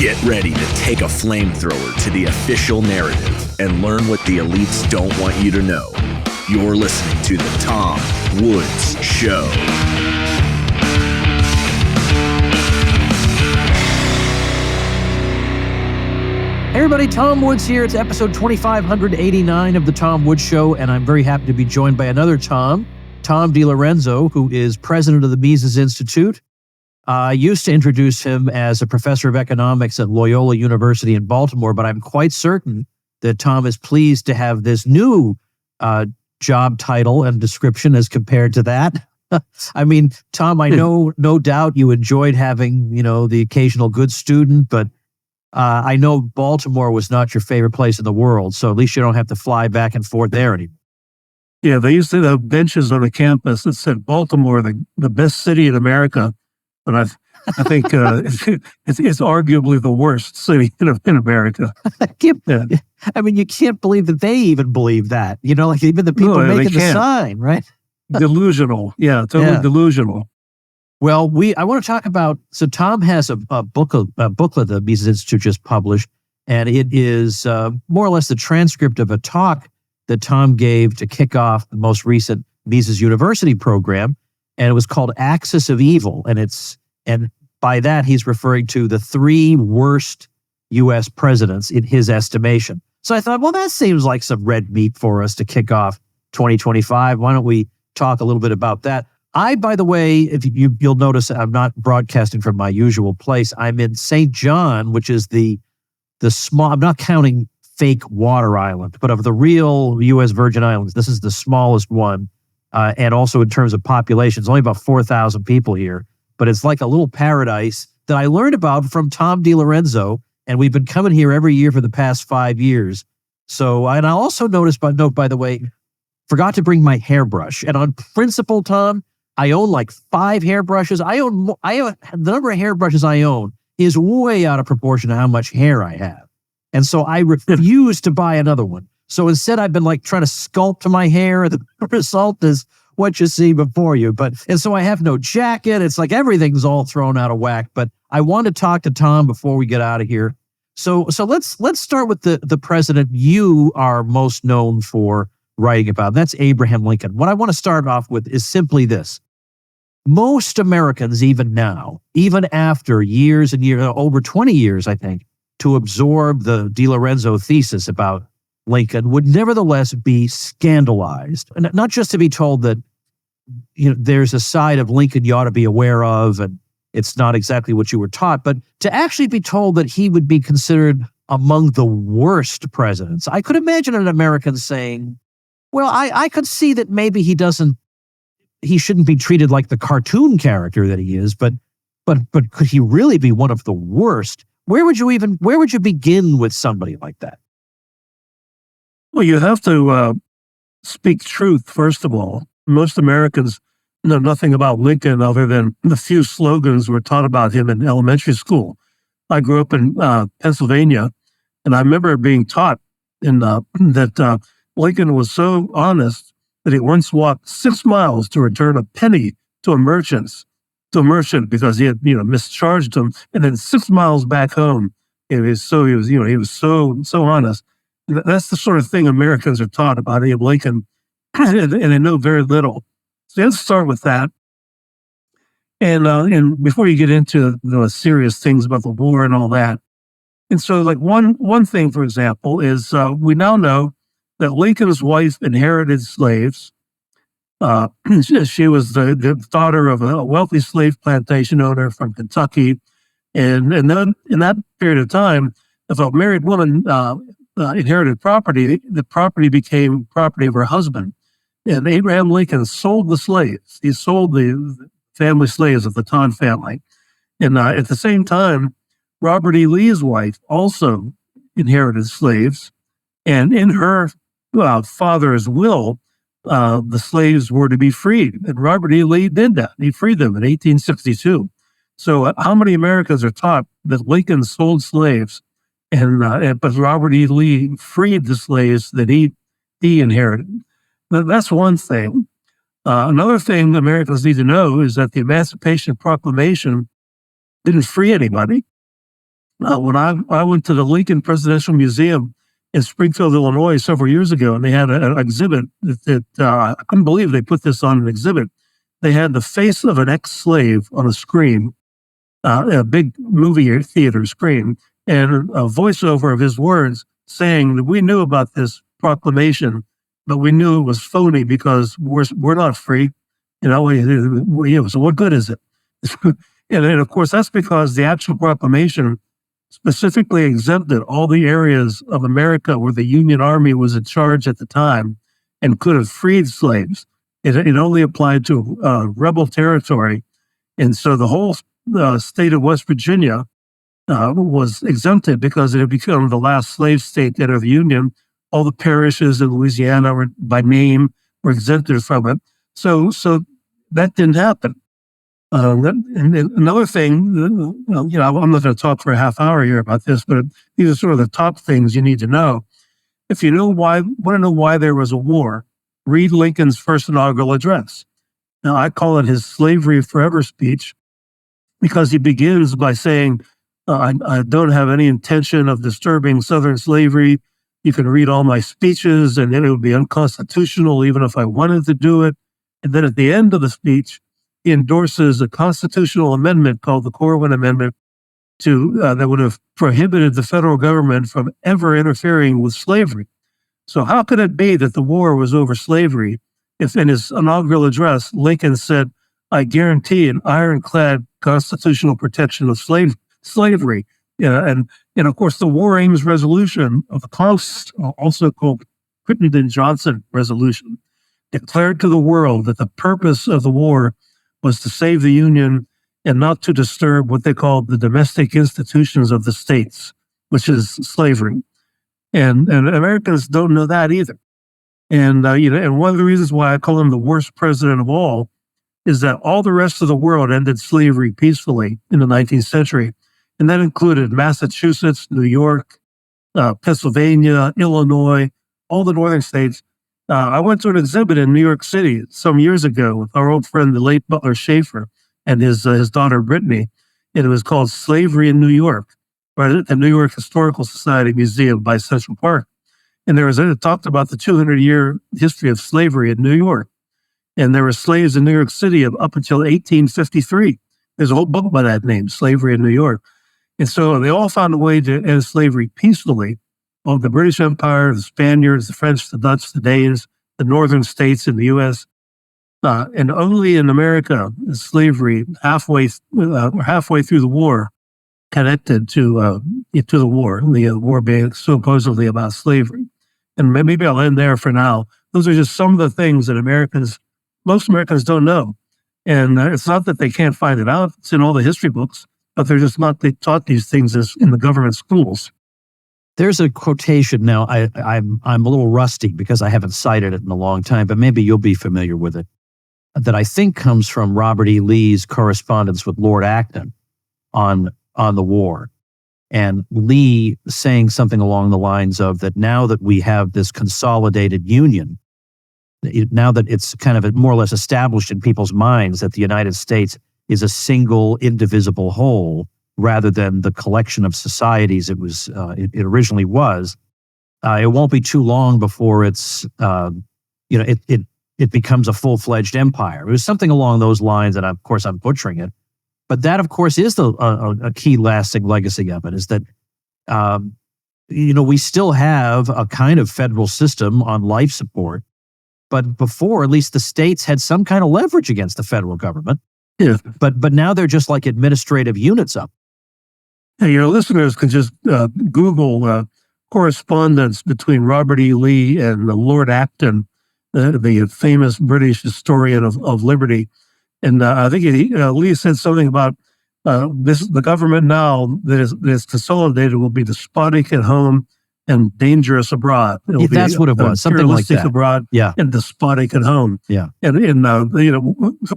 Get ready to take a flamethrower to the official narrative and learn what the elites don't want you to know. You're listening to The Tom Woods Show. Hey everybody, Tom Woods here. It's episode 2589 of The Tom Woods Show, and I'm very happy to be joined by another Tom DiLorenzo, who is president of the Mises Institute. I used to introduce him as a professor of economics at Loyola University in Baltimore, but I'm quite certain that Tom is pleased to have this new job title and description as compared to that. I mean, Tom, I know no doubt you enjoyed having, the occasional good student, but I know Baltimore was not your favorite place in the world, so at least you don't have to fly back and forth there anymore. Yeah, they used to have benches on the campus that said Baltimore, the best city in America. But I think it's arguably the worst city in America. I mean, you can't believe that they even believe that. Like even the people making the sign, right? Delusional. Yeah, totally delusional. Well, I want to talk about. So Tom has a booklet the Mises Institute just published, and it is more or less the transcript of a talk that Tom gave to kick off the most recent Mises University program. And it was called Axis of Evil. And by that, he's referring to the three worst U.S. presidents in his estimation. So I thought, well, that seems like some red meat for us to kick off 2025. Why don't we talk a little bit about that? By the way, if you'll notice, I'm not broadcasting from my usual place. I'm in St. John, which is the small, I'm not counting fake water island, but of the real U.S. Virgin Islands, this is the smallest one. And also in terms of population, it's only about 4,000 people here, but it's like a little paradise that I learned about from Tom DiLorenzo, and we've been coming here every year for the past 5 years. So, and I also noticed, by the way, forgot to bring my hairbrush. And on principle, Tom, I own like 5 hairbrushes. The number of hairbrushes I own is way out of proportion to how much hair I have. And so I refuse to buy another one. So instead, I've been like trying to sculpt my hair. The result is what you see before you. And so I have no jacket. It's like everything's all thrown out of whack. But I want to talk to Tom before we get out of here. So let's start with the president you are most known for writing about. That's Abraham Lincoln. What I want to start off with is simply this. Most Americans, even now, even after years and years, over 20 years, I think, to absorb the DiLorenzo thesis about Lincoln, would nevertheless be scandalized. And not just to be told that there's a side of Lincoln you ought to be aware of, and it's not exactly what you were taught, but to actually be told that he would be considered among the worst presidents. I could imagine an American saying, well, I could see that maybe he shouldn't be treated like the cartoon character that he is, but could he really be one of the worst? Where would you begin with somebody like that? Well, you have to speak truth, first of all. Most Americans know nothing about Lincoln other than the few slogans were taught about him in elementary school. I grew up in Pennsylvania, and I remember being taught that Lincoln was so honest that he once walked 6 miles to return a penny to a merchant because he had mischarged him, and then 6 miles back home. He was so honest. That's the sort of thing Americans are taught about Abe Lincoln, and they know very little. So let's start with that. And before you get into the serious things about the war and all that, and so like one thing, for example, is we now know that Lincoln's wife inherited slaves. She was the daughter of a wealthy slave plantation owner from Kentucky, and then in that period of time, if a married woman inherited property, the property became property of her husband. And Abraham Lincoln sold the slaves. He sold the family slaves of the Todd family. And at the same time, Robert E. Lee's wife also inherited slaves. And in her father's will, the slaves were to be freed. And Robert E. Lee did that. He freed them in 1862. So how many Americans are taught that Lincoln sold slaves but Robert E. Lee freed the slaves that he inherited? That's one thing. Another thing Americans need to know is that the Emancipation Proclamation didn't free anybody. When I went to the Lincoln Presidential Museum in Springfield, Illinois, several years ago, and they had an exhibit that I couldn't believe they put this on an exhibit. They had the face of an ex-slave on a screen, a big movie theater screen, and a voiceover of his words saying that we knew about this proclamation, but we knew it was phony because we're not free. So what good is it? And of course, that's because the actual proclamation specifically exempted all the areas of America where the Union Army was in charge at the time and could have freed slaves. It only applied to rebel territory. And so the whole state of West Virginia was exempted because it had become the last slave state under the Union. All the parishes in Louisiana were, by name, were exempted from it. So that didn't happen. And another thing, I'm not going to talk for a half hour here about this, but these are sort of the top things you need to know. If you want to know why there was a war, read Lincoln's first inaugural address. Now, I call it his Slavery Forever speech because he begins by saying, I don't have any intention of disturbing Southern slavery. You can read all my speeches and it would be unconstitutional even if I wanted to do it. And then at the end of the speech, he endorses a constitutional amendment called the Corwin Amendment that would have prohibited the federal government from ever interfering with slavery. So how could it be that the war was over slavery if in his inaugural address, Lincoln said, I guarantee an ironclad constitutional protection of slavery? And of course, the War Aims Resolution of the Congress, also called Crittenden-Johnson Resolution, declared to the world that the purpose of the war was to save the Union and not to disturb what they called the domestic institutions of the states, which is slavery. And Americans don't know that either. And and one of the reasons why I call him the worst president of all is that all the rest of the world ended slavery peacefully in the 19th century. And that included Massachusetts, New York, Pennsylvania, Illinois, all the northern states. I went to an exhibit in New York City some years ago with our old friend, the late Butler Schaefer, and his daughter, Brittany. And it was called Slavery in New York, right at the New York Historical Society Museum by Central Park. And it talked about the 200-year history of slavery in New York. And there were slaves in New York City up until 1853. There's a whole book by that name, Slavery in New York. And so they all found a way to end slavery peacefully. Of the British Empire, the Spaniards, the French, the Dutch, the Danes, the northern states in the U.S. And only in America is slavery halfway through the war connected to the war, the war being supposedly about slavery. And maybe I'll end there for now. Those are just some of the things that most Americans don't know. And it's not that they can't find it out. It's in all the history books, but they're just not taught these things in the government schools. There's a quotation now. I'm a little rusty because I haven't cited it in a long time, but maybe you'll be familiar with it. That I think comes from Robert E. Lee's correspondence with Lord Acton on the war, and Lee saying something along the lines of that now that we have this consolidated union, now that it's kind of more or less established in people's minds that the United States is a single, indivisible whole, rather than the collection of societies it originally was, it won't be too long before it becomes a full-fledged empire. It was something along those lines, and of course I'm butchering it. But that, of course, is a key lasting legacy of it, is that we still have a kind of federal system on life support, but before, at least the states had some kind of leverage against the federal government. Yeah. But now they're just like administrative units up. Hey, your listeners can just Google correspondence between Robert E. Lee and Lord Acton, the famous British historian of liberty. And I think Lee said something about the government now that is consolidated will be despotic at home and dangerous abroad. That's what it was, something like that. Abroad, yeah, and despotic at home. Yeah, and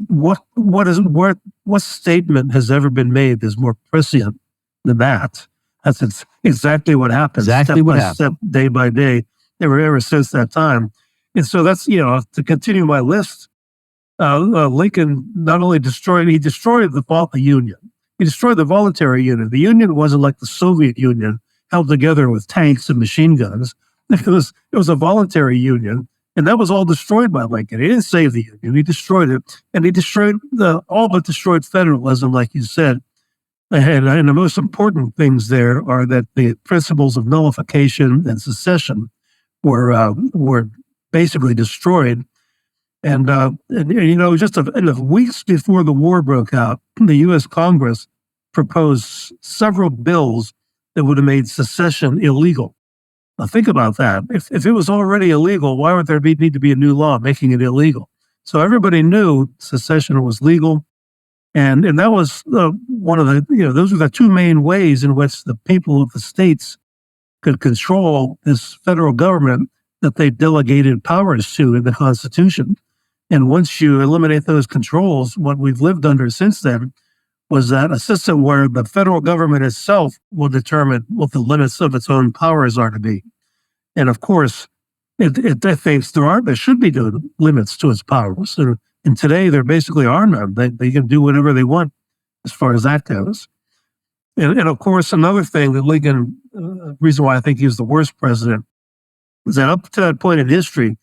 what statement has ever been made that's more prescient than that? That's exactly what happens. Exactly step what by happened. step, day by day, ever since that time. And so that's to continue my list. Lincoln not only destroyed the Union. He destroyed the voluntary union. The union wasn't like the Soviet Union, held together with tanks and machine guns. It was a voluntary union, and that was all destroyed by Lincoln. He didn't save the union; he destroyed it, and he destroyed all but destroyed federalism, like you said. And the most important things there are that the principles of nullification and secession were basically destroyed. And just in the weeks before the war broke out, the U.S. Congress proposed several bills that would have made secession illegal. Now, think about that. If it was already illegal, why would there need to be a new law making it illegal? So everybody knew secession was legal. And that was one of those were the two main ways in which the people of the states could control this federal government that they delegated powers to in the Constitution. And once you eliminate those controls, what we've lived under since then was that a system where the federal government itself will determine what the limits of its own powers are to be. And of course, it thinks there should be no limits to its powers. And today there basically are none. They can do whatever they want as far as that goes. And of course, another thing that Lincoln, reason why I think he was the worst president, is that up to that point in history,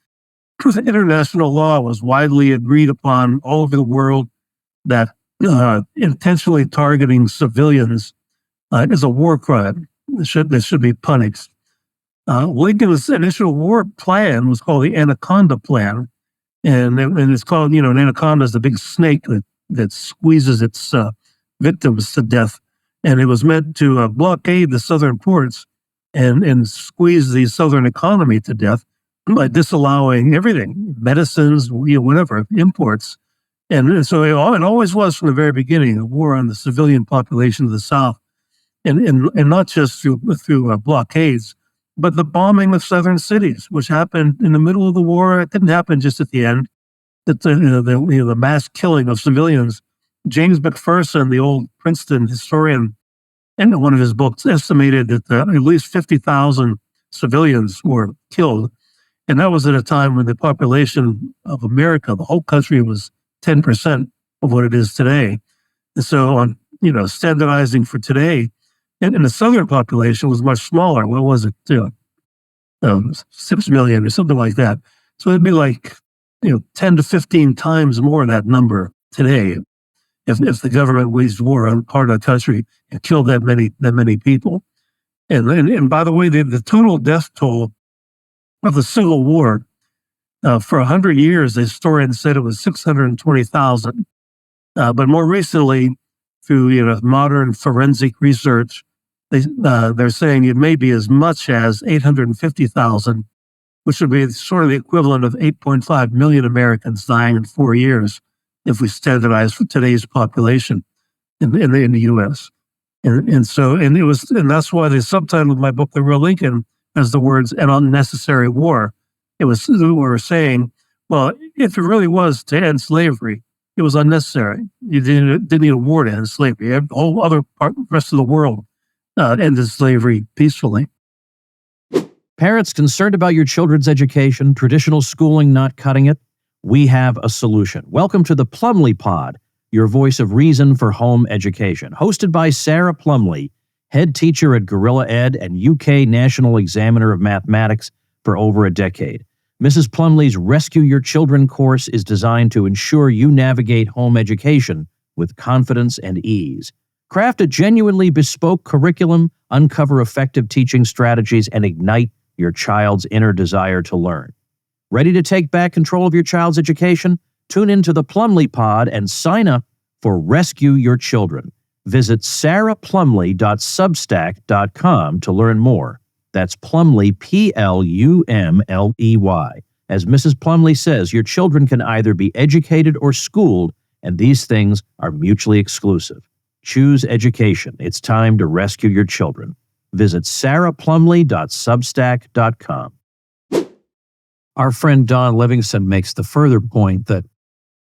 international law was widely agreed upon all over the world that intentionally targeting civilians is a war crime. It should be punished. Lincoln's initial war plan was called the Anaconda Plan, and it's called, an anaconda is the big snake that squeezes its victims to death, and it was meant to blockade the southern ports and squeeze the southern economy to death by disallowing everything, medicines, whatever, imports. And so it always was from the very beginning a war on the civilian population of the South, and not just through blockades, but the bombing of southern cities, which happened in the middle of the war. It didn't happen just at the end. The mass killing of civilians. James McPherson, the old Princeton historian, in one of his books, estimated that at least 50,000 civilians were killed. And that was at a time when the population of America, the whole country, was 10% of what it is today. And so on, standardizing for today, and the southern population was much smaller. What was it? 6 million or something like that. So it'd be like, 10 to 15 times more of that number today if the government waged war on part of the country and killed that many people. And by the way, the total death toll of the Civil War, for 100 years, the historians said it was 620,000. But more recently, through modern forensic research, they're saying it may be as much as 850,000, which would be sort of the equivalent of 8.5 million Americans dying in 4 years if we standardize for today's population in the U.S. And that's why the subtitle of my book, The Real Lincoln, has the words "an unnecessary war." We were saying, well, if it really was to end slavery, it was unnecessary. You didn't need a war to end slavery. The whole rest of the world ended slavery peacefully. Parents concerned about your children's education, traditional schooling not cutting it? We have a solution. Welcome to the Plumley Pod, your voice of reason for home education. Hosted by Sarah Plumley, head teacher at Gorilla Ed and UK National Examiner of Mathematics for over a decade. Mrs. Plumley's Rescue Your Children course is designed to ensure you navigate home education with confidence and ease. Craft a genuinely bespoke curriculum, uncover effective teaching strategies, and ignite your child's inner desire to learn. Ready to take back control of your child's education? Tune into the Plumley Pod and sign up for Rescue Your Children. Visit sarahplumley.substack.com to learn more. That's Plumley, Plumley. As Mrs. Plumley says, your children can either be educated or schooled, and these things are mutually exclusive. Choose education. It's time to rescue your children. Visit sarahplumley.substack.com. Our friend Don Livingston makes the further point that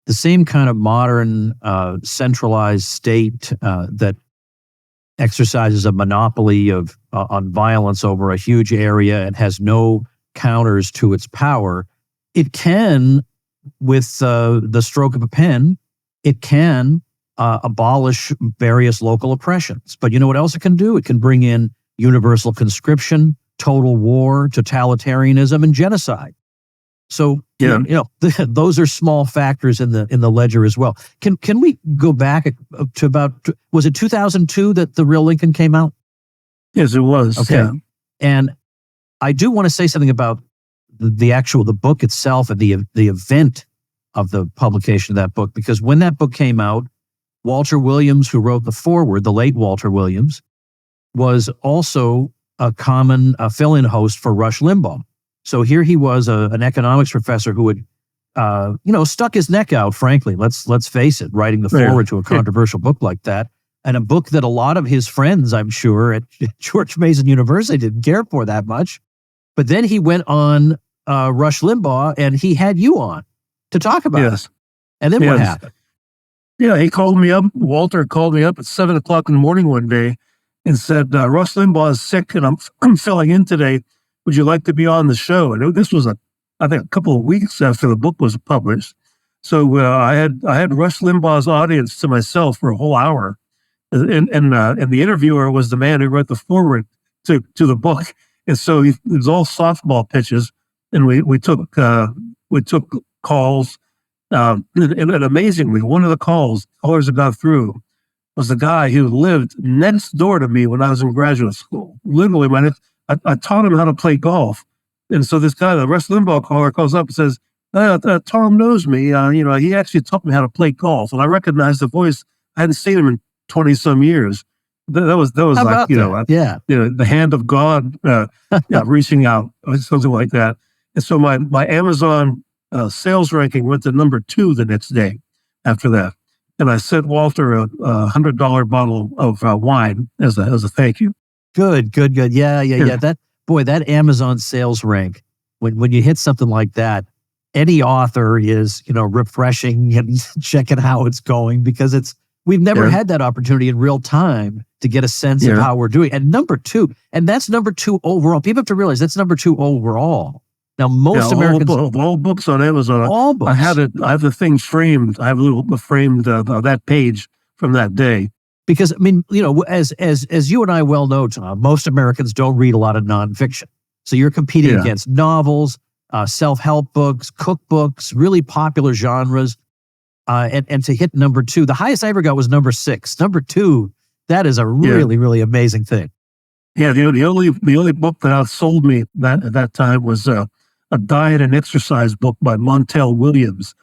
the same kind of modern centralized state that exercises a monopoly on violence over a huge area and has no counters to its power, it can, with the stroke of a pen, it can abolish various local oppressions. But you know what else it can do? It can bring in universal conscription, total war, totalitarianism, and genocide. So those are small factors in the ledger as well. Can we go back to about, was it 2002 that The Real Lincoln came out? Yes, it was. Okay. Yeah. And I do want to say something about the book itself and the event of the publication of that book, because when that book came out, Walter Williams, who wrote the foreword, the late Walter Williams, was also a common fill-in host for Rush Limbaugh. So here he was, an economics professor who had, stuck his neck out, frankly, let's face it, writing the foreword to a controversial book like that, and a book that a lot of his friends, I'm sure, at George Mason University didn't care for that much. But then he went on Rush Limbaugh, and he had you on to talk about it. And then what happened? Yeah, he called me up. Walter called me up at 7:00 in the morning one day and said, Rush Limbaugh is sick, and I'm filling in today. Would you like to be on the show? And this was, I think, a couple of weeks after the book was published. So I had Rush Limbaugh's audience to myself for a whole hour. And the interviewer was the man who wrote the foreword to the book. And so it was all softball pitches. And we took calls. And amazingly, one of the callers that got through was the guy who lived next door to me when I was in graduate school. Literally, I taught him how to play golf. And so this guy, the Rush Limbaugh caller, calls up and says, Tom knows me. He actually taught me how to play golf. And I recognized the voice. I hadn't seen him in 20-some years. That was like, the hand of God reaching out, something like that. And so my Amazon sales ranking went to number 2 the next day after that. And I sent Walter a $100 bottle of wine as a thank you. Good. Yeah. That Amazon sales rank, when you hit something like that, any author is, refreshing and checking how it's going, because we've never had that opportunity in real time to get a sense of how we're doing. And number 2, and that's number 2 overall. People have to realize that's number 2 overall. Now, most Americans, all books on Amazon. All books. I have the thing framed. I have a little framed that page from that day. Because, as you and I well know, Tom, most Americans don't read a lot of nonfiction. So you're competing against novels, self-help books, cookbooks, really popular genres. And to hit number 2, the highest I ever got was number 6. Number 2, that is a really, really amazing thing. Yeah, the only book that outsold me at that time was a diet and exercise book by Montel Williams.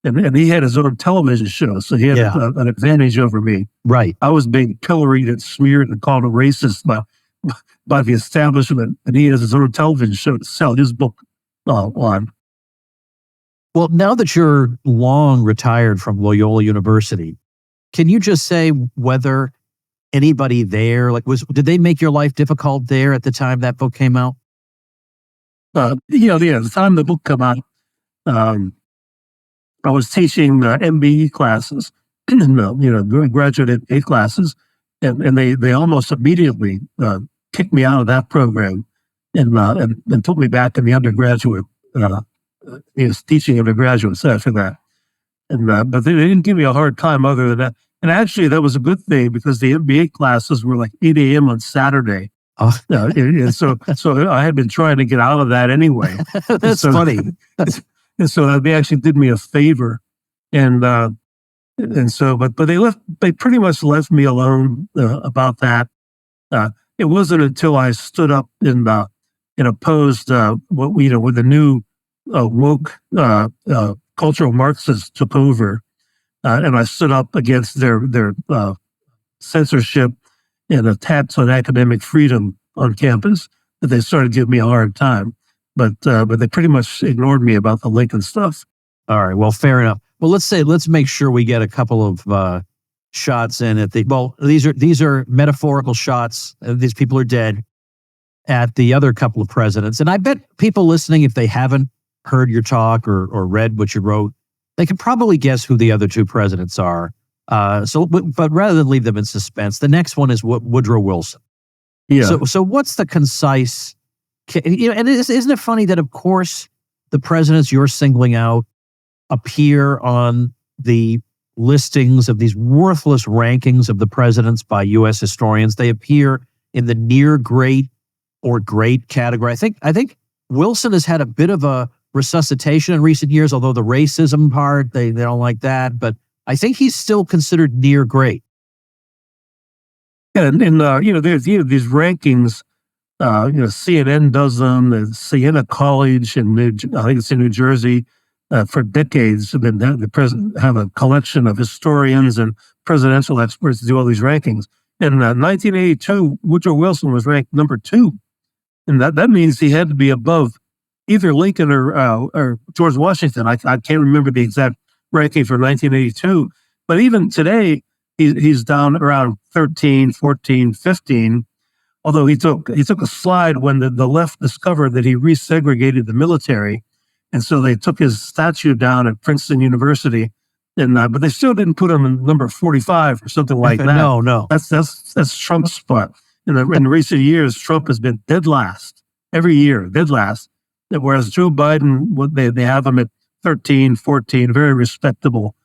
And he had his own television show, so he had an advantage over me. Right. I was being pilloried and smeared and called a racist by the establishment, and he has his own television show to sell his book on. Well, now that you're long retired from Loyola University, can you just say whether anybody there, did they make your life difficult there at the time that book came out? The time the book came out, I was teaching MBE classes, graduate MBA classes, and they almost immediately kicked me out of that program and put me back in the undergraduate. Teaching undergraduates after that, but they didn't give me a hard time other than that. And actually, that was a good thing, because the MBA classes were like 8 a.m. on Saturday. Oh. And so I had been trying to get out of that anyway. That's funny. And so they actually did me a favor, but they pretty much left me alone about that. It wasn't until I stood up and opposed with the new woke cultural Marxists took over, and I stood up against their censorship and attacks on academic freedom on campus, that they started giving me a hard time. But they pretty much ignored me about the Lincoln stuff. All right. Well, fair enough. Well, let's make sure we get a couple of shots in at these are metaphorical shots. These people are dead at the other couple of presidents. And I bet people listening, if they haven't heard your talk or read what you wrote, they can probably guess who the other 2 presidents are. But rather than leave them in suspense, the next one is Woodrow Wilson. Yeah. So what's the concise? And isn't it funny that, of course, the presidents you're singling out appear on the listings of these worthless rankings of the presidents by U.S. historians. They appear in the near great or great category. I think Wilson has had a bit of a resuscitation in recent years, although the racism part, they don't like that. But I think he's still considered near great. And there's these rankings. CNN does them. The Siena College in I think it's in New Jersey, for decades have been have a collection of historians and presidential experts to do all these rankings. In 1982, Woodrow Wilson was ranked number 2, and that means he had to be above either Lincoln or George Washington. I can't remember the exact ranking for 1982, but even today he's down around 13, 14, 15. Although he took a slide when the left discovered that he resegregated the military, and so they took his statue down at Princeton University, and but they still didn't put him in number 45 or something like that. No, that's Trump's spot. In recent years, Trump has been dead last every year, dead last. Whereas Joe Biden, they have him at 13, 14, very respectable,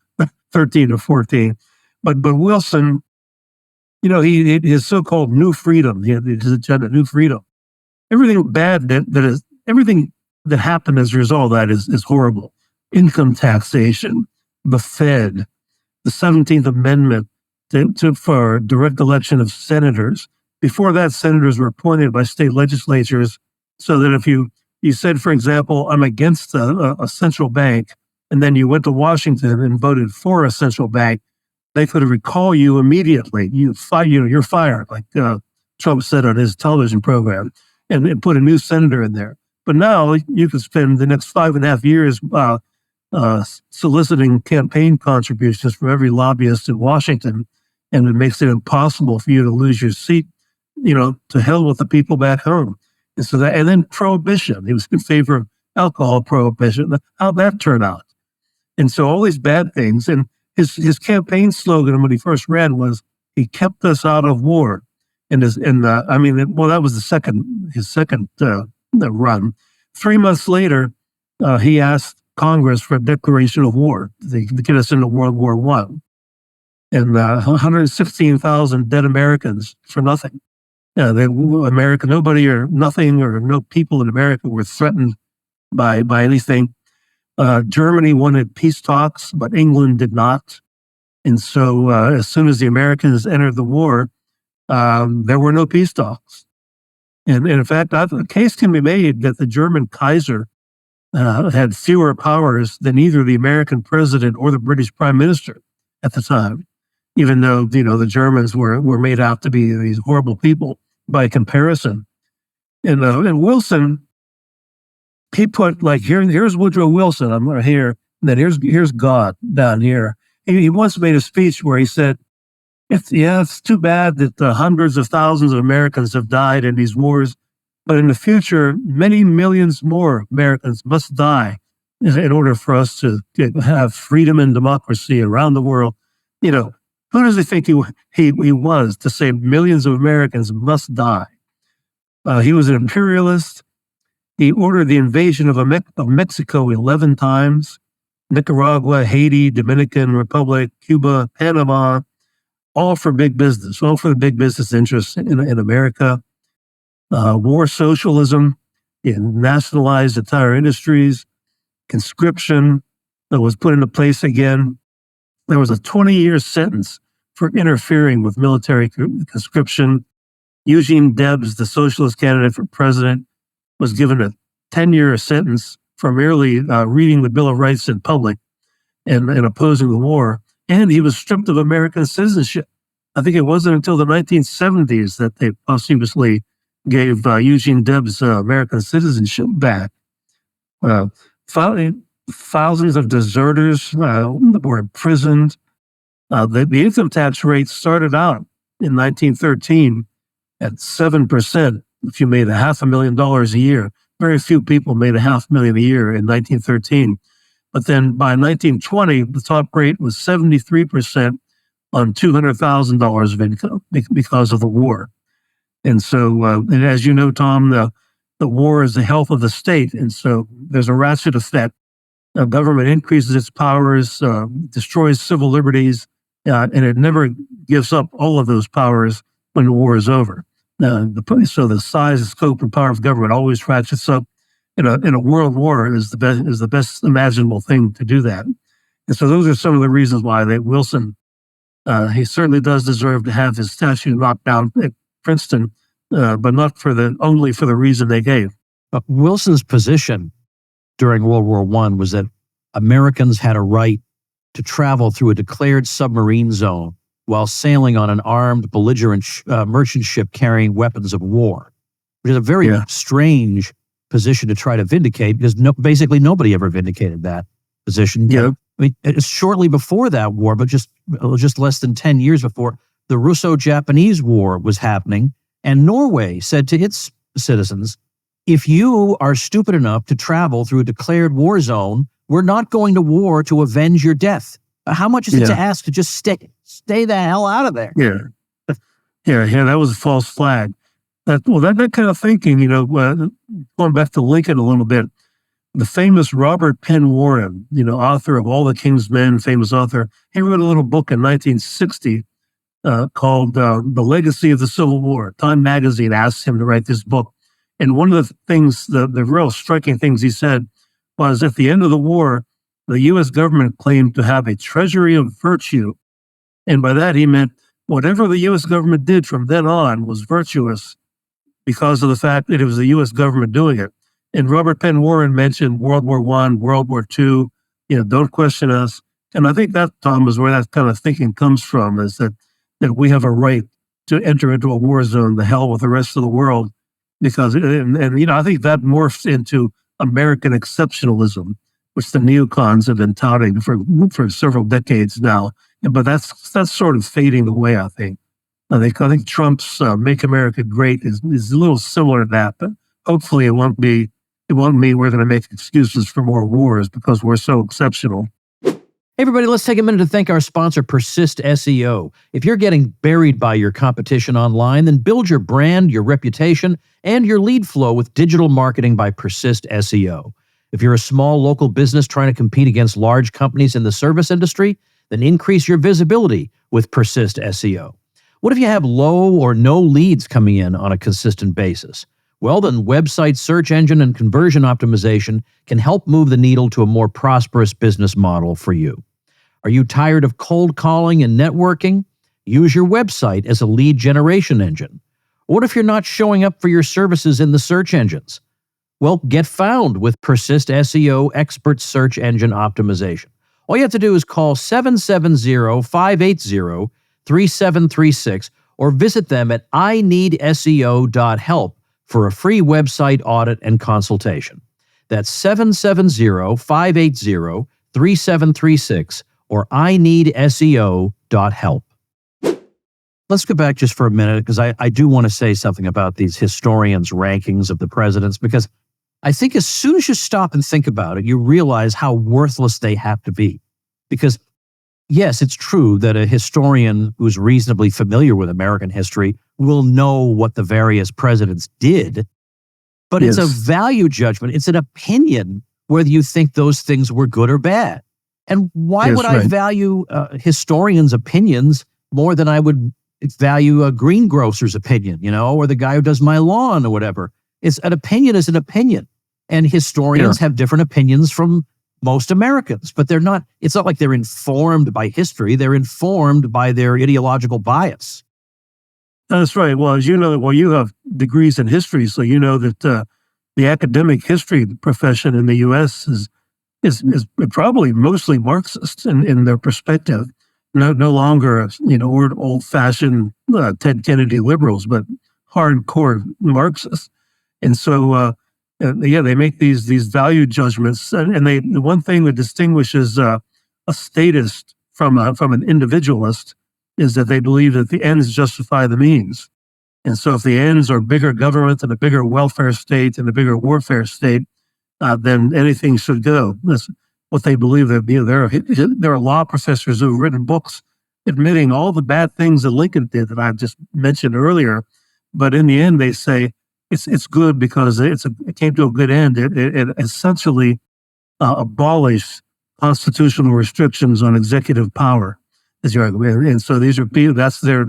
13 or 14. But Wilson, his so-called new freedom, his agenda, new freedom. Everything bad everything that happened as a result of that is horrible. Income taxation, the Fed, the 17th Amendment for direct election of senators. Before that, senators were appointed by state legislatures, so that if you said, for example, I'm against a central bank, and then you went to Washington and voted for a central bank, they could recall you immediately. You're fired, like Trump said on his television program, and put a new senator in there. But now you could spend the next 5.5 years soliciting campaign contributions from every lobbyist in Washington, and it makes it impossible for you to lose your seat. To hell with the people back home. And then prohibition. He was in favor of alcohol prohibition. How'd that turn out? And so all these bad things. And his campaign slogan when he first ran was, "He kept us out of war." And that was his second run. 3 months later, he asked Congress for a declaration of war to get us into World War I. And 116,000 dead Americans for nothing. Nobody or nothing or no people in America were threatened by anything. Germany wanted peace talks, but England did not. And so as soon as the Americans entered the war, there were no peace talks. And in fact, a case can be made that the German Kaiser had fewer powers than either the American president or the British prime minister at the time, even though, the Germans were made out to be these horrible people by comparison. And Wilson, he put here's Woodrow Wilson, I'm right here, and then here's God down here. He once made a speech where he said, it's too bad that hundreds of thousands of Americans have died in these wars, but in the future, many millions more Americans must die in order for us to have freedom and democracy around the world. Who does he think he was to say millions of Americans must die? He was an imperialist. He ordered the invasion of Mexico 11 times, Nicaragua, Haiti, Dominican Republic, Cuba, Panama, all for big business, all for the big business interests in America. War socialism, he nationalized entire industries, conscription that was put into place again. There was a 20-year sentence for interfering with military conscription. Eugene Debs, the socialist candidate for president, was given a 10-year sentence for merely reading the Bill of Rights in public and opposing the war. And he was stripped of American citizenship. I think it wasn't until the 1970s that they posthumously gave Eugene Debs American citizenship back. Thousands of deserters were imprisoned. The income tax rate started out in 1913 at 7%. If you made $500,000 a year, very few people made $500,000 a year in 1913. But then by 1920, the top rate was 73% on $200,000 of income because of the war. And so, and as you know, Tom, the war is the health of the state. And so there's a ratchet effect Government increases its powers, destroys civil liberties, and it never gives up all of those powers when the war is over. So the size, scope, and power of government always ratchets up. In a world war is the best imaginable thing to do that. And so those are some of the reasons why Wilson, he certainly does deserve to have his statue knocked down at Princeton, but not only for the reason they gave. Wilson's position during World War I was that Americans had a right to travel through a declared submarine zone while sailing on an armed, belligerent merchant ship carrying weapons of war, which is a very strange position to try to vindicate, because basically nobody ever vindicated that position. Yeah. I mean, it's shortly before that war, but just less than 10 years before, the Russo-Japanese War was happening, and Norway said to its citizens, if you are stupid enough to travel through a declared war zone, we're not going to war to avenge your death. How much is it to ask to just stay the hell out of there? Yeah, that was a false flag. That kind of thinking, going back to Lincoln a little bit, the famous Robert Penn Warren, author of All the King's Men, famous author, he wrote a little book in 1960 called The Legacy of the Civil War. Time magazine asked him to write this book. And one of the things, the real striking things he said was, at the end of the war, the U.S. government claimed to have a treasury of virtue. And by that, he meant whatever the U.S. government did from then on was virtuous because of the fact that it was the U.S. government doing it. And Robert Penn Warren mentioned World War I, World War II, don't question us. And I think that, Tom, is where that kind of thinking comes from, is that we have a right to enter into a war zone, the hell with the rest of the world. Because, I think that morphs into American exceptionalism, which the neocons have been touting for several decades now. But that's sort of fading away, I think. I think Trump's "Make America Great" is a little similar to that, but hopefully it won't mean we're going to make excuses for more wars because we're so exceptional. Hey everybody, let's take a minute to thank our sponsor, Persist SEO. If you're getting buried by your competition online, then build your brand, your reputation, and your lead flow with digital marketing by Persist SEO. If you're a small local business trying to compete against large companies in the service industry, then increase your visibility with Persist SEO. What if you have low or no leads coming in on a consistent basis? Well, then website search engine and conversion optimization can help move the needle to a more prosperous business model for you. Are you tired of cold calling and networking? Use your website as a lead generation engine. What if you're not showing up for your services in the search engines? Well, get found with Persist SEO Expert Search Engine Optimization. All you have to do is call 770-580-3736 or visit them at ineedseo.help for a free website audit and consultation. That's 770-580-3736 or ineedseo.help. Let's go back just for a minute, because I do want to say something about these historians' rankings of the presidents, because I think as soon as you stop and think about it, you realize how worthless they have to be. Because, yes, it's true that a historian who's reasonably familiar with American history will know what the various presidents did, but it's a value judgment. It's an opinion whether you think those things were good or bad. And why would I value historians' opinions more than I would value a greengrocer's opinion, or the guy who does my lawn or whatever? It's an opinion is an opinion. And historians have different opinions from most Americans, but it's not like they're informed by history. They're informed by their ideological bias. That's right. Well, as you know, you have degrees in history, so you know that the academic history profession in the U.S. is probably mostly Marxist in their perspective. No longer, old-fashioned Ted Kennedy liberals, but hardcore Marxists. And so, they make these value judgments, and the one thing that distinguishes a statist from an individualist is that they believe that the ends justify the means. And so, if the ends are bigger government and a bigger welfare state and a bigger warfare state, then anything should go. That's what they believe. That there are law professors who've written books admitting all the bad things that Lincoln did that I've just mentioned earlier, but in the end, they say it's good because it came to a good end. It essentially abolish constitutional restrictions on executive power. Is your argument. And so these are people, that's their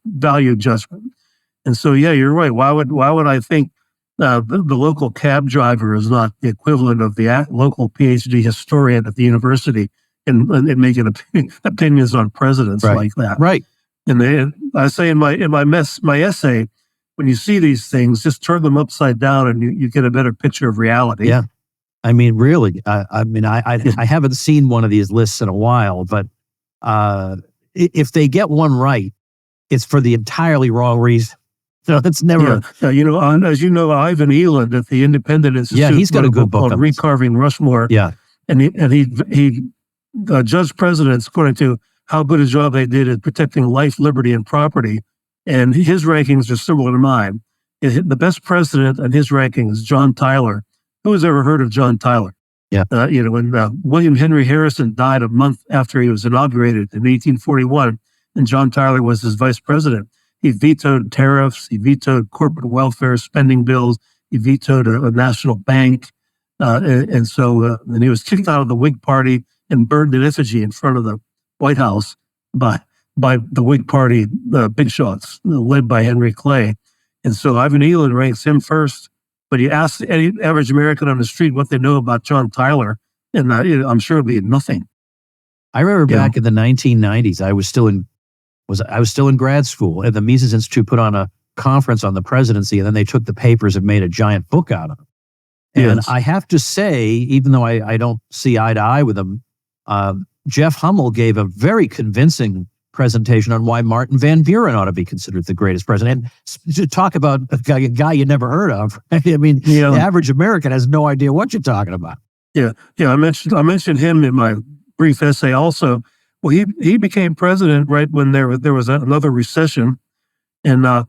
value judgment. And so, yeah, you're right. Why would I think the local cab driver is not the equivalent of the local PhD historian at the university and making opinions on presidents like that? Right. And I say in my essay, when you see these things, just turn them upside down and you get a better picture of reality. Yeah. I mean, really, I haven't seen one of these lists in a while, but if they get one right, it's for the entirely wrong reason. So it's never. Yeah. As you know, Ivan Eland at the Independent Institute. Yeah, he's got a good book called Recarving Rushmore. Yeah, and he judged presidents according to how good a job they did at protecting life, liberty, and property. And his rankings are similar to mine. The best president in his ranking is John Tyler. Who has ever heard of John Tyler? Yeah. When William Henry Harrison died a month after he was inaugurated in 1841, and John Tyler was his vice president, he vetoed tariffs, he vetoed corporate welfare spending bills, he vetoed a national bank, and he was kicked out of the Whig Party and burned in effigy in front of the White House by the Whig Party big shots led by Henry Clay. And so Ivan Eland ranks him first. But you ask any average American on the street what they know about John Tyler, and I'm sure it'll be nothing. I remember back in the 1990s, I was still in grad school, and the Mises Institute put on a conference on the presidency, and then they took the papers and made a giant book out of them. And I have to say, even though I don't see eye to eye with them, Jeff Hummel gave a very convincing presentation on why Martin Van Buren ought to be considered the greatest president. And to talk about a guy you never heard of. I mean, the average American has no idea what you're talking about. Yeah. I mentioned him in my brief essay also. Well, he became president right when there was another recession, and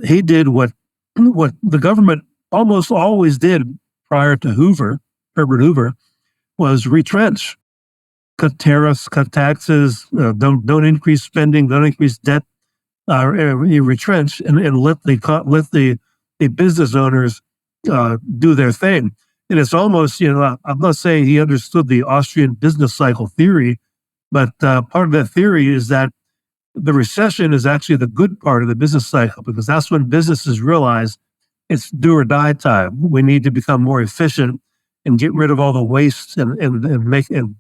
he did what the government almost always did prior to Herbert Hoover, was retrench. Cut tariffs, cut taxes, don't increase spending, don't increase debt. You retrench and let the business owners do their thing. And it's almost, I'm not saying he understood the Austrian business cycle theory, but part of that theory is that the recession is actually the good part of the business cycle, because that's when businesses realize it's do or die time. We need to become more efficient and get rid of all the waste and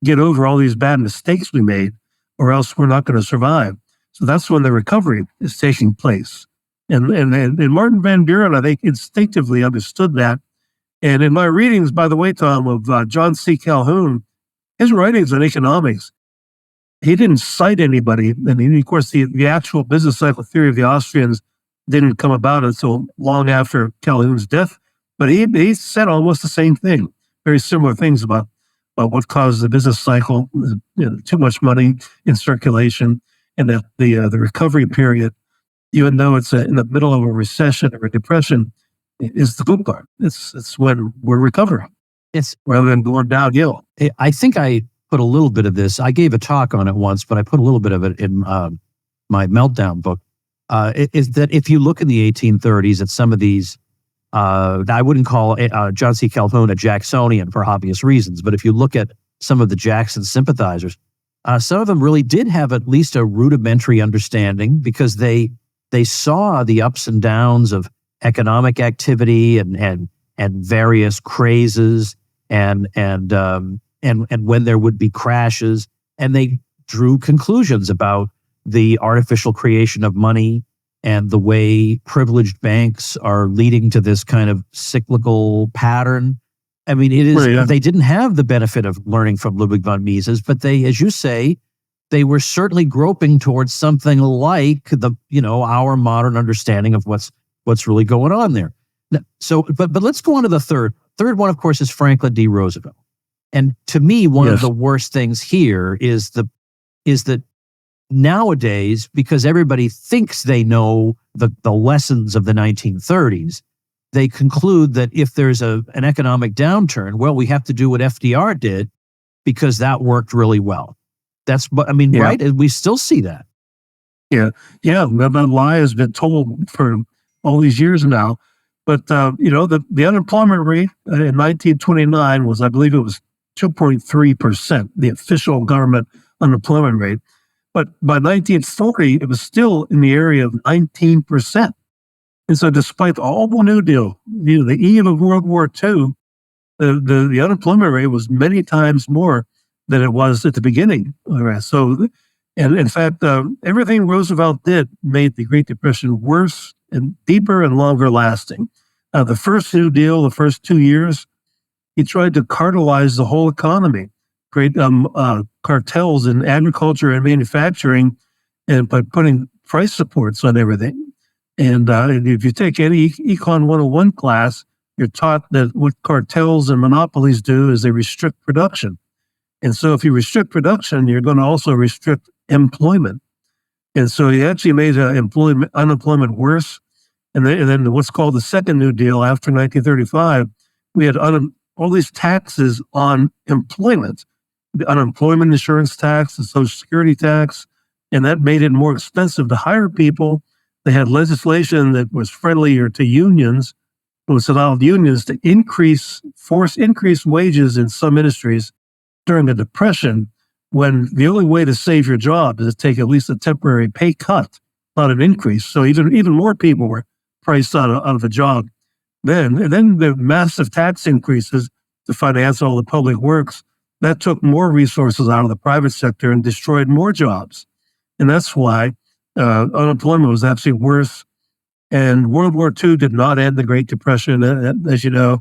get over all these bad mistakes we made, or else we're not going to survive. So that's when the recovery is taking place. And Martin Van Buren, I think, instinctively understood that. And in my readings, by the way, Tom, of John C. Calhoun, his writings on economics, he didn't cite anybody. And of course, the actual business cycle theory of the Austrians didn't come about until long after Calhoun's death. But he said almost the same thing, very similar things about what caused the business cycle, too much money in circulation, and that the recovery period, even though it's in the middle of a recession or a depression, is the good part. It's when we're recovering. It's rather than going downhill. I think I put a little bit of this. I gave a talk on it once, but I put a little bit of it in my Meltdown book. Is that if you look in the 1830s at some of these, I wouldn't call John C. Calhoun a Jacksonian for obvious reasons, but if you look at some of the Jackson sympathizers, some of them really did have at least a rudimentary understanding, because they saw the ups and downs of economic activity and various crazes and when there would be crashes, and they drew conclusions about the artificial creation of money and the way privileged banks are leading to this kind of cyclical pattern. I mean, it is. Right, yeah. They didn't have the benefit of learning from Ludwig von Mises, but they, as you say, they were certainly groping towards something like our modern understanding of what's really going on there. So, but let's go on to the third. Third one, of course, is Franklin D. Roosevelt. And to me, one of the worst things here is that nowadays, because everybody thinks they know the lessons of the 1930s, they conclude that if there's an economic downturn, well, we have to do what FDR did because that worked really well. That's what I mean, right? And we still see that. Yeah. That lie has been told for all these years now. But, the unemployment rate in 1929 was, I believe it was 2.3%, the official government unemployment rate. But by 1940, it was still in the area of 19%. And so despite all the New Deal, the eve of World War II, the unemployment rate was many times more than it was at the beginning. So, and in fact, everything Roosevelt did made the Great Depression worse and deeper and longer lasting. The first New Deal, the first 2 years, he tried to cartelize the whole economy, create cartels in agriculture and manufacturing, and by putting price supports on everything. And if you take any Econ 101 class, you're taught that what cartels and monopolies do is they restrict production. And so if you restrict production, you're going to also restrict employment. And so he actually made unemployment worse. And then what's called the Second New Deal after 1935, we had all these taxes on employment, the unemployment insurance tax, the Social Security tax, and that made it more expensive to hire people. They had legislation that was friendlier to unions, which allowed unions to increase wages in some industries during the Depression, when the only way to save your job is to take at least a temporary pay cut, not an increase. So even more people were priced out of a job then. And then the massive tax increases to finance all the public works, that took more resources out of the private sector and destroyed more jobs. And that's why unemployment was actually worse. And World War II did not end the Great Depression, as you know.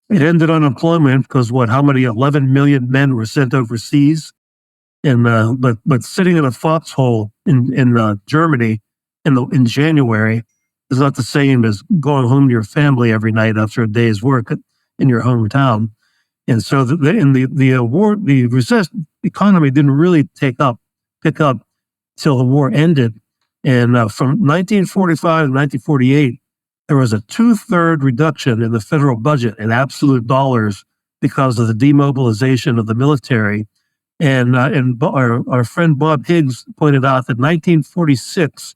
It ended unemployment because how many 11 million men were sent overseas, and but sitting in a foxhole in Germany in January is not the same as going home to your family every night after a day's work in your hometown. And so the recession economy didn't really pick up till the war ended. And from 1945 to 1948, there was a 2/3 reduction in the federal budget in absolute dollars because of the demobilization of the military. And our friend Bob Higgs pointed out that 1946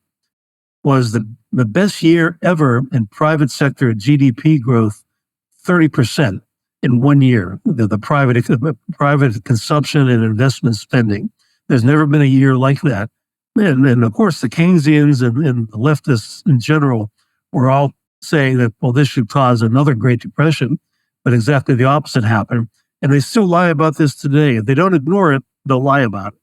was the best year ever in private sector GDP growth, 30% in 1 year, the private consumption and investment spending. There's never been a year like that. And of course, the Keynesians and the leftists in general were all saying that, well, this should cause another Great Depression, but exactly the opposite happened. And they still lie about this today. If they don't ignore it, they'll lie about it.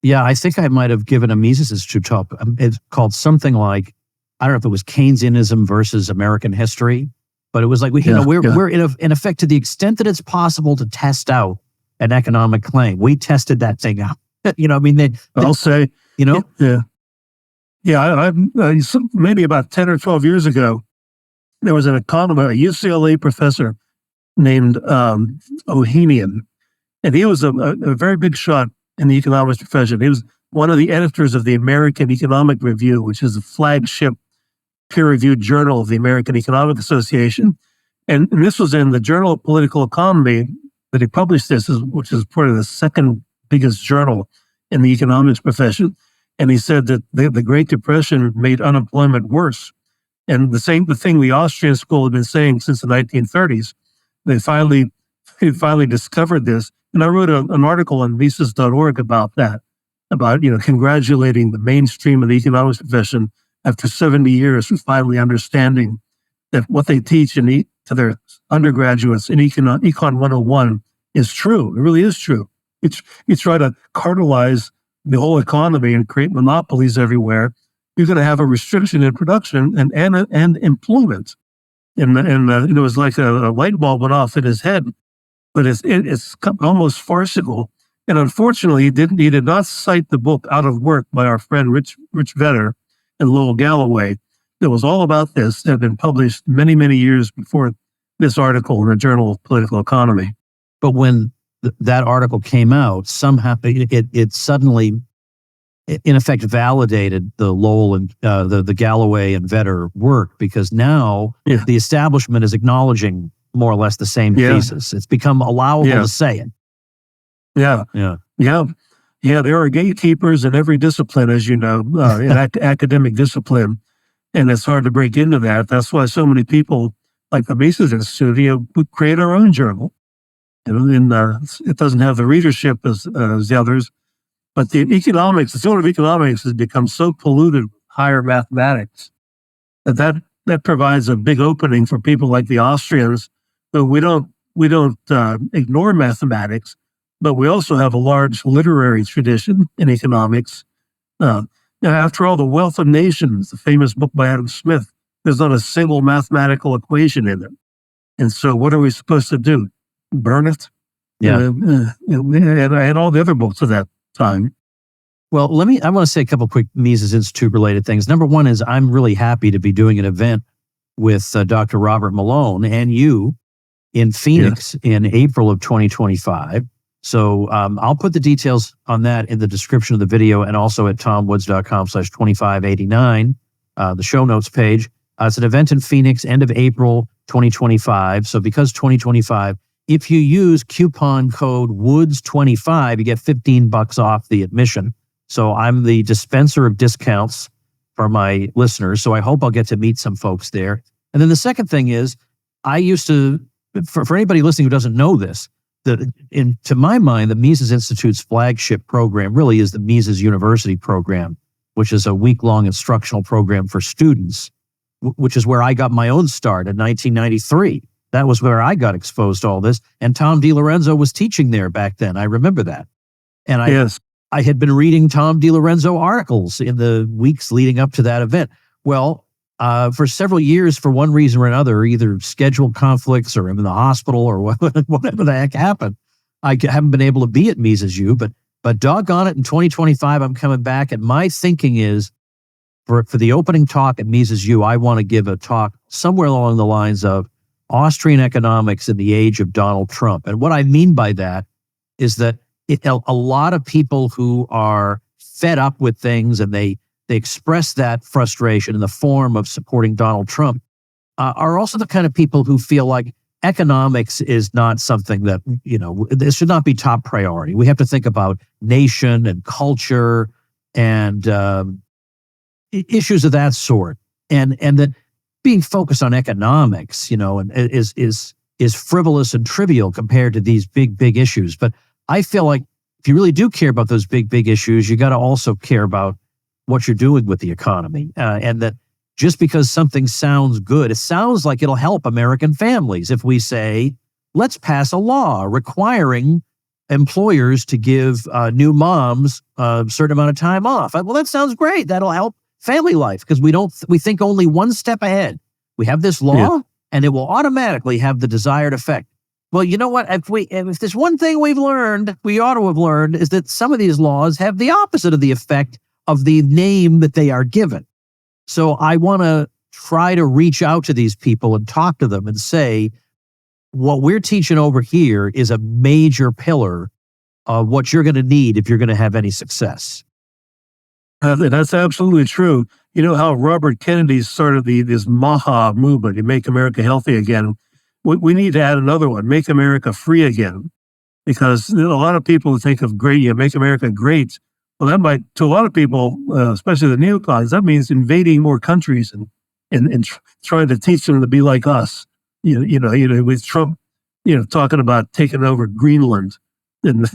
Yeah, I think I might have given a Mises talk. It's called something like, I don't know if it was Keynesianism versus American history, but it was like, we're in effect, to the extent that it's possible to test out an economic claim, we tested that thing out. I'll say, maybe about 10 or 12 years ago, there was an economist, a UCLA professor named Ohanian, and he was a very big shot in the economics profession. He was one of the editors of the American Economic Review, which is the flagship peer-reviewed journal of the American Economic Association. And this was in the Journal of Political Economy that he published this, which is probably the second biggest journal in the economics profession. And he said that the Great Depression made unemployment worse. And the thing the Austrian school had been saying since the 1930s, they finally discovered this. And I wrote an article on Mises.org about that, about congratulating the mainstream of the economics profession after 70 years of finally understanding that what they teach to their undergraduates in Econ 101 is true. It really is true. You try to cartelize the whole economy and create monopolies everywhere, you're going to have a restriction in production and employment. And it was like a light bulb went off in his head, but it's almost farcical. And unfortunately, he did not cite the book Out of Work by our friend Rich Vedder and Lowell Galloway. It was all about this. It had been published many, many years before this article in the Journal of Political Economy. But when that article came out, somehow it suddenly, in effect, validated the Lowell and the Galloway and Vedder work, because now the establishment is acknowledging more or less the same thesis. It's become allowable to say it. There are gatekeepers in every discipline, as you know, in academic discipline. And it's hard to break into that. That's why so many people like the Mises Institute, we create our own journal. And it doesn't have the readership as the others. But the field of economics has become so polluted with higher mathematics that provides a big opening for people like the Austrians. But we don't ignore mathematics, but we also have a large literary tradition in economics. After all, The Wealth of Nations, the famous book by Adam Smith, there's not a single mathematical equation in it. And so what are we supposed to do? Burn it? Yeah. And I had all the other books at that time. Well, I want to say a couple quick Mises Institute related things. Number one is I'm really happy to be doing an event with Dr. Robert Malone and you in Phoenix in April of 2025. So I'll put the details on that in the description of the video and also at tomwoods.com/2589, the show notes page. It's an event in Phoenix, end of April 2025. So because 2025, if you use coupon code WOODS25, you get $15 off the admission. So I'm the dispenser of discounts for my listeners. So I hope I'll get to meet some folks there. And then the second thing is, I used to, for anybody listening who doesn't know this, to my mind, the Mises Institute's flagship program really is the Mises University program, which is a week-long instructional program for students, which is where I got my own start in 1993. That was where I got exposed to all this. And Tom DiLorenzo was teaching there back then. I remember that. And I had been reading Tom DiLorenzo articles in the weeks leading up to that event. Well, for several years, for one reason or another, either schedule conflicts or I'm in the hospital or whatever the heck happened, I haven't been able to be at Mises U, but doggone it, in 2025, I'm coming back. And my thinking is for the opening talk at Mises U, I want to give a talk somewhere along the lines of Austrian economics in the age of Donald Trump. And what I mean by that is that a lot of people who are fed up with things and they express that frustration in the form of supporting Donald Trump are also the kind of people who feel like economics is not something that, this should not be top priority. We have to think about nation and culture and issues of that sort. And that being focused on economics, and is frivolous and trivial compared to these big issues. But I feel like if you really do care about those big issues, you got to also care about what you're doing with the economy. And that just because something sounds good, it sounds like it'll help American families if we say, let's pass a law requiring employers to give new moms a certain amount of time off. Well, that sounds great. That'll help family life because we think only one step ahead. We have this law and it will automatically have the desired effect. Well, you know what? If there's one thing we ought to have learned, is that some of these laws have the opposite of the effect of the name that they are given. So I want to try to reach out to these people and talk to them and say, what we're teaching over here is a major pillar of what you're going to need if you're going to have any success. That's absolutely true. You know how Robert Kennedy started this MAHA movement, to Make America Healthy Again. We need to add another one, Make America Free Again, because a lot of people think of Make America Great. Well, that might, to a lot of people, especially the neocons, that means invading more countries and trying to teach them to be like us. With Trump, talking about taking over Greenland and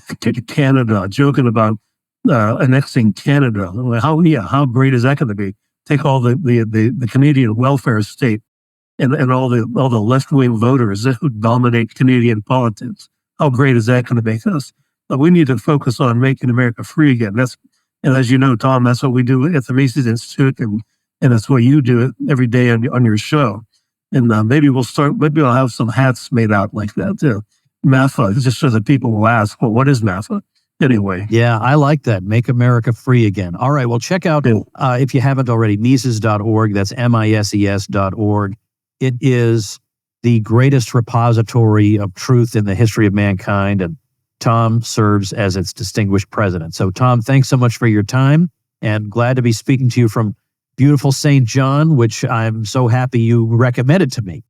Canada, joking about annexing Canada. How great is that going to be? Take all the Canadian welfare state and all the left-wing voters who dominate Canadian politics. How great is that going to make us? But we need to focus on making America free again. And as you know, Tom, that's what we do at the Mises Institute, and that's what you do every day on your show. And maybe I'll have some hats made out like that too. MAFA, just so that people will ask, well, what is MAFA? Anyway. Yeah, I like that. Make America Free Again. All right, well, check out, if you haven't already, Mises.org. That's MISES.org. It is the greatest repository of truth in the history of mankind, and Tom serves as its distinguished president. So, Tom, thanks so much for your time, and glad to be speaking to you from beautiful St. John, which I'm so happy you recommended to me.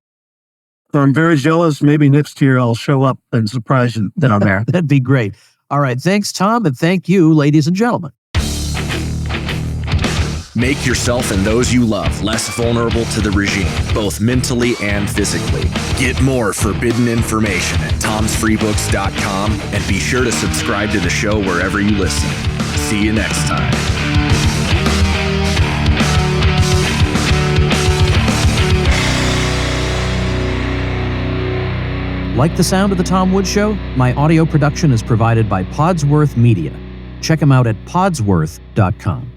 I'm very jealous. Maybe next year I'll show up and surprise you down there. That'd be great. All right. Thanks, Tom. And thank you, ladies and gentlemen. Make yourself and those you love less vulnerable to the regime, both mentally and physically. Get more forbidden information at tomsfreebooks.com and be sure to subscribe to the show wherever you listen. See you next time. Like the sound of The Tom Woods Show? My audio production is provided by Podsworth Media. Check them out at podsworth.com.